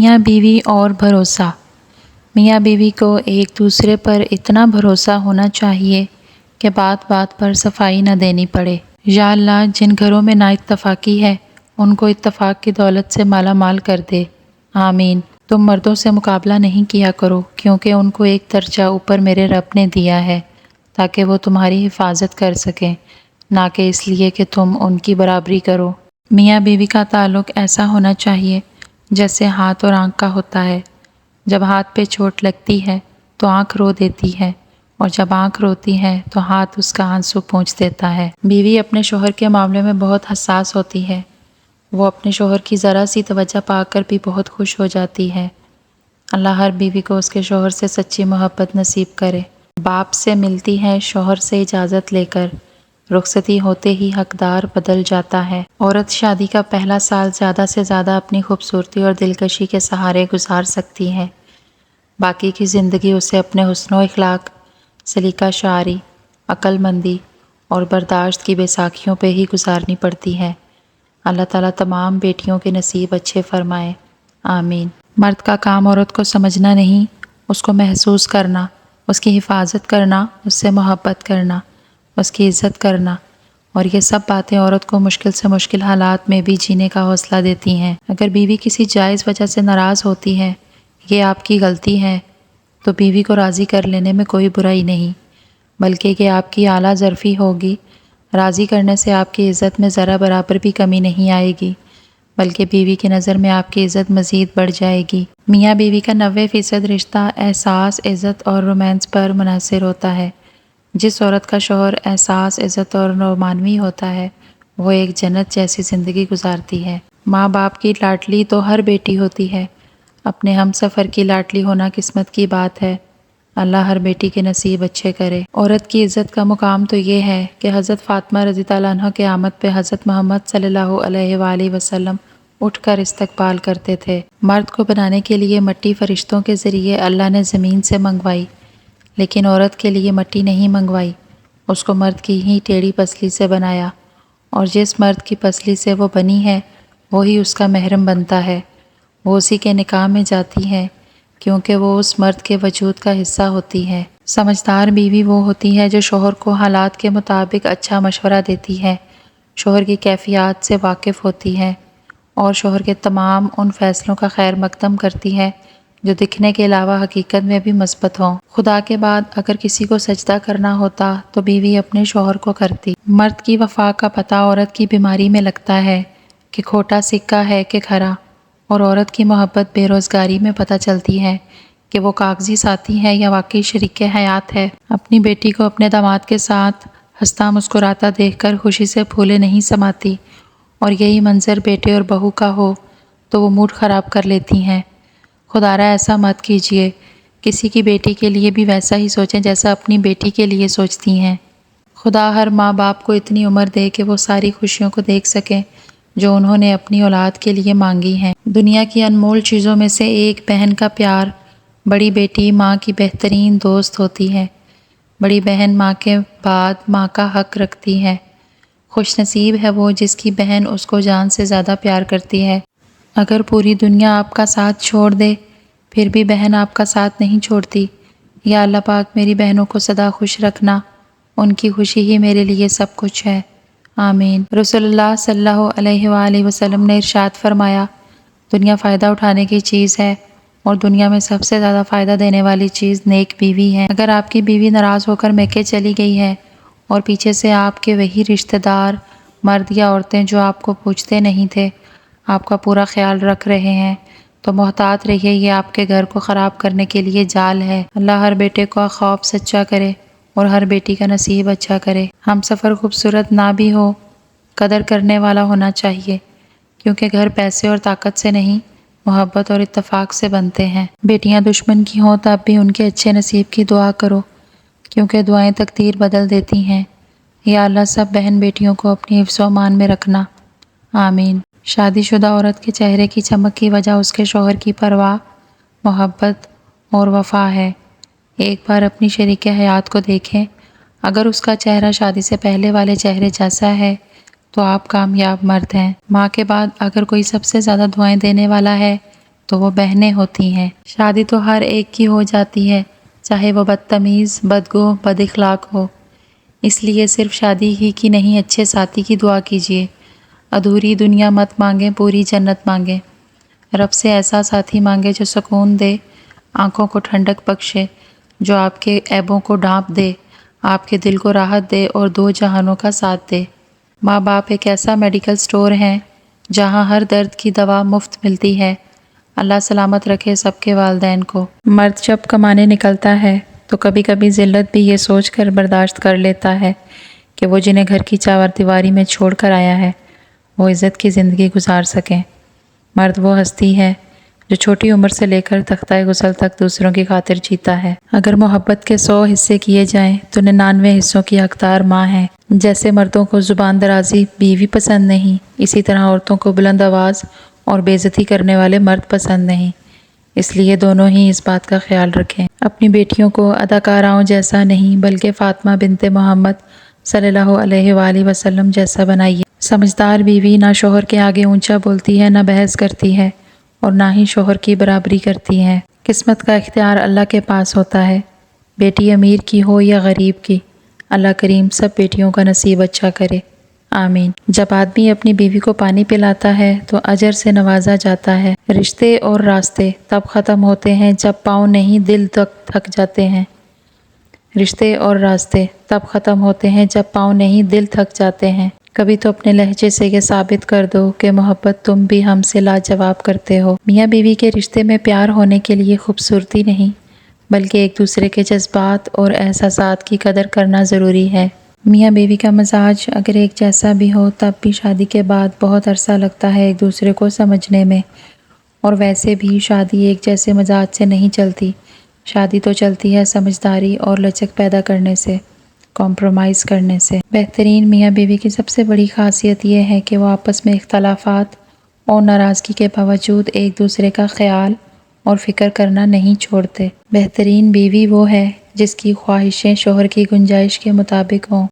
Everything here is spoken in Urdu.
میاں بیوی اور بھروسہ۔ میاں بیوی کو ایک دوسرے پر اتنا بھروسہ ہونا چاہیے کہ بات بات پر صفائی نہ دینی پڑے۔ یا اللہ، جن گھروں میں نا اتفاقی ہے ان کو اتفاق کی دولت سے مالا مال کر دے، آمین۔ تم مردوں سے مقابلہ نہیں کیا کرو، کیونکہ ان کو ایک درجہ اوپر میرے رب نے دیا ہے تاکہ وہ تمہاری حفاظت کر سکیں، نہ کہ اس لیے کہ تم ان کی برابری کرو۔ میاں بیوی کا تعلق ایسا ہونا چاہیے جیسے ہاتھ اور آنکھ کا ہوتا ہے۔ جب ہاتھ پہ چوٹ لگتی ہے تو آنکھ رو دیتی ہے، اور جب آنکھ روتی ہے تو ہاتھ اس کا آنسو پونچھ دیتا ہے۔ بیوی اپنے شوہر کے معاملے میں بہت حساس ہوتی ہے۔ وہ اپنے شوہر کی ذرا سی توجہ پا کر بھی بہت خوش ہو جاتی ہے۔ اللہ ہر بیوی کو اس کے شوہر سے سچی محبت نصیب کرے۔ باپ سے ملتی ہے شوہر سے اجازت لے کر، رخصتی ہوتے ہی حقدار بدل جاتا ہے۔ عورت شادی کا پہلا سال زیادہ سے زیادہ اپنی خوبصورتی اور دلکشی کے سہارے گزار سکتی ہے۔ باقی کی زندگی اسے اپنے حسن و اخلاق، سلیقہ شعری، عقل مندی اور برداشت کی بیساکھیوں پہ ہی گزارنی پڑتی ہے۔ اللہ تعالیٰ تمام بیٹیوں کے نصیب اچھے فرمائے، آمین۔ مرد کا کام عورت کو سمجھنا نہیں، اس کو محسوس کرنا، اس کی حفاظت کرنا، اس سے محبت کرنا، اس کی عزت کرنا، اور یہ سب باتیں عورت کو مشکل سے مشکل حالات میں بھی جینے کا حوصلہ دیتی ہیں۔ اگر بیوی کسی جائز وجہ سے ناراض ہوتی ہے، یہ آپ کی غلطی ہے، تو بیوی کو راضی کر لینے میں کوئی برائی نہیں، بلکہ یہ آپ کی اعلیٰ ظرفی ہوگی۔ راضی کرنے سے آپ کی عزت میں ذرا برابر بھی کمی نہیں آئے گی، بلکہ بیوی کی نظر میں آپ کی عزت مزید بڑھ جائے گی۔ میاں بیوی کا 90% رشتہ احساس، عزت اور رومانس پر منحصر ہوتا ہے۔ جس عورت کا شوہر احساس، عزت اور رومانوی ہوتا ہے، وہ ایک جنت جیسی زندگی گزارتی ہے۔ ماں باپ کی لاڈلی تو ہر بیٹی ہوتی ہے، اپنے ہم سفر کی لاڈلی ہونا قسمت کی بات ہے۔ اللہ ہر بیٹی کے نصیب اچھے کرے۔ عورت کی عزت کا مقام تو یہ ہے کہ حضرت فاطمہ رضی اللہ عنہ کے آمد پہ حضرت محمد صلی اللہ علیہ وآلہ وسلم اٹھ کر استقبال کرتے تھے۔ مرد کو بنانے کے لیے مٹی فرشتوں کے ذریعے اللہ نے زمین سے منگوائی، لیکن عورت کے لیے مٹی نہیں منگوائی، اس کو مرد کی ہی ٹیڑھی پسلی سے بنایا، اور جس مرد کی پسلی سے وہ بنی ہے وہی اس کا محرم بنتا ہے۔ وہ اسی کے نکاح میں جاتی ہے کیونکہ وہ اس مرد کے وجود کا حصہ ہوتی ہے۔ سمجھدار بیوی وہ ہوتی ہے جو شوہر کو حالات کے مطابق اچھا مشورہ دیتی ہے، شوہر کی کیفیات سے واقف ہوتی ہے، اور شوہر کے تمام ان فیصلوں کا خیر مقدم کرتی ہے جو دکھنے کے علاوہ حقیقت میں بھی مثبت ہوں۔ خدا کے بعد اگر کسی کو سجدہ کرنا ہوتا تو بیوی اپنے شوہر کو کرتی۔ مرد کی وفا کا پتہ عورت کی بیماری میں لگتا ہے کہ کھوٹا سکہ ہے کہ کھرا، اور عورت کی محبت بے روزگاری میں پتہ چلتی ہے کہ وہ کاغذی ساتھی ہے یا واقعی شریک حیات ہے۔ اپنی بیٹی کو اپنے داماد کے ساتھ ہنستا مسکراتا دیکھ کر خوشی سے پھولے نہیں سماتی، اور یہی منظر بیٹے اور بہو کا ہو تو وہ موڈ خراب کر لیتی ہیں۔ خدارا ایسا مت کیجیے، کسی کی بیٹی کے لیے بھی ویسا ہی سوچیں جیسا اپنی بیٹی کے لیے سوچتی ہیں۔ خدا ہر ماں باپ کو اتنی عمر دے کہ وہ ساری خوشیوں کو دیکھ سکیں جو انہوں نے اپنی اولاد کے لیے مانگی ہیں۔ دنیا کی انمول چیزوں میں سے ایک بہن کا پیار۔ بڑی بیٹی ماں کی بہترین دوست ہوتی ہے۔ بڑی بہن ماں کے بعد ماں کا حق رکھتی ہے۔ خوش نصیب ہے وہ جس کی بہن اس کو جان سے زیادہ پیار کرتی ہے۔ اگر پوری دنیا آپ کا ساتھ چھوڑ دے پھر بھی بہن آپ کا ساتھ نہیں چھوڑتی۔ یا اللہ پاک میری بہنوں کو سدا خوش رکھنا، ان کی خوشی ہی میرے لیے سب کچھ ہے، آمین۔ رسول اللہ صلی اللہ علیہ وآلہ وسلم نے ارشاد فرمایا، دنیا فائدہ اٹھانے کی چیز ہے، اور دنیا میں سب سے زیادہ فائدہ دینے والی چیز نیک بیوی ہے۔ اگر آپ کی بیوی ناراض ہو کر میکے چلی گئی ہے اور پیچھے سے آپ کے وہی رشتہ دار مرد یا عورتیں جو آپ کو پوچھتے نہیں تھے آپ کا پورا خیال رکھ رہے ہیں، تو محتاط رہیے، یہ آپ کے گھر کو خراب کرنے کے لیے جال ہے۔ اللہ ہر بیٹے کا خواب سچا کرے اور ہر بیٹی کا نصیب اچھا کرے۔ ہم سفر خوبصورت نہ بھی ہو، قدر کرنے والا ہونا چاہیے، کیونکہ گھر پیسے اور طاقت سے نہیں، محبت اور اتفاق سے بنتے ہیں۔ بیٹیاں دشمن کی ہوں تب بھی ان کے اچھے نصیب کی دعا کرو، کیونکہ دعائیں تقدیر بدل دیتی ہیں۔ یا اللہ سب بہن بیٹیوں کو اپنی حفظ و امان میں رکھنا، آمین۔ شادی شدہ عورت کے چہرے کی چمک کی وجہ اس کے شوہر کی پرواہ، محبت اور وفا ہے۔ ایک بار اپنی شریک حیات کو دیکھیں، اگر اس کا چہرہ شادی سے پہلے والے چہرے جیسا ہے تو آپ کامیاب مرد ہیں۔ ماں کے بعد اگر کوئی سب سے زیادہ دعائیں دینے والا ہے تو وہ بہنیں ہوتی ہیں۔ شادی تو ہر ایک کی ہو جاتی ہے، چاہے وہ بدتمیز، بدگو، بد اخلاق ہو۔ اس لیے صرف شادی ہی کی نہیں، اچھے ساتھی کی دعا کیجیے۔ ادھوری دنیا مت مانگیں، پوری جنت مانگیں۔ رب سے ایسا ساتھی مانگے جو سکون دے، آنکھوں کو ٹھنڈک بخشے، جو آپ کے عیبوں کو ڈھانپ دے، آپ کے دل کو راحت دے اور دو جہانوں کا ساتھ دے۔ ماں باپ ایک ایسا میڈیکل سٹور ہے جہاں ہر درد کی دوا مفت ملتی ہے۔ اللہ سلامت رکھے سب کے والدین کو۔ مرد جب کمانے نکلتا ہے تو کبھی کبھی ذلت بھی یہ سوچ کر برداشت کر لیتا ہے کہ وہ جنہیں گھر کی چار دیواری میں چھوڑ کر آیا ہے وہ عزت کی زندگی گزار سکیں۔ مرد وہ ہستی ہے جو چھوٹی عمر سے لے کر تختہ غسل تک دوسروں کی خاطر جیتا ہے۔ اگر محبت کے 100 حصے کیے جائیں تو 99 حصوں کی حقدار ماں ہے۔ جیسے مردوں کو زبان درازی بیوی پسند نہیں، اسی طرح عورتوں کو بلند آواز اور بے عزتی کرنے والے مرد پسند نہیں۔ اس لیے دونوں ہی اس بات کا خیال رکھیں۔ اپنی بیٹیوں کو اداکاراؤں جیسا نہیں بلکہ فاطمہ بنت محمد صلی اللہ علیہ وآلہ وسلم جیسا بنائیے۔ سمجھدار بیوی نہ شوہر کے آگے اونچا بولتی ہے، نہ بحث کرتی ہے اور نہ ہی شوہر کی برابری کرتی ہے۔ قسمت کا اختیار اللہ کے پاس ہوتا ہے، بیٹی امیر کی ہو یا غریب کی۔ اللہ کریم سب بیٹیوں کا نصیب اچھا کرے، آمین۔ جب آدمی اپنی بیوی کو پانی پلاتا ہے تو اجر سے نوازا جاتا ہے۔ رشتے اور راستے تب ختم ہوتے ہیں جب پاؤں نہیں دل تک تھک جاتے ہیں۔ رشتے اور راستے تب ختم ہوتے ہیں جب پاؤں نہیں دل تھک جاتے ہیں۔ کبھی تو اپنے لہجے سے یہ ثابت کر دو کہ محبت تم بھی ہم سے لاجواب کرتے ہو۔ میاں بیوی کے رشتے میں پیار ہونے کے لیے خوبصورتی نہیں بلکہ ایک دوسرے کے جذبات اور احساسات کی قدر کرنا ضروری ہے۔ میاں بیوی کا مزاج اگر ایک جیسا بھی ہو تب بھی شادی کے بعد بہت عرصہ لگتا ہے ایک دوسرے کو سمجھنے میں، اور ویسے بھی شادی ایک جیسے مزاج سے نہیں چلتی۔ شادی تو چلتی ہے سمجھداری اور لچک پیدا کرنے سے، کمپرومائز کرنے سے۔ بہترین میاں بیوی کی سب سے بڑی خاصیت یہ ہے کہ وہ آپس میں اختلافات اور ناراضگی کے باوجود ایک دوسرے کا خیال اور فکر کرنا نہیں چھوڑتے۔ بہترین بیوی وہ ہے جس کی خواہشیں شوہر کی گنجائش کے مطابق ہوں۔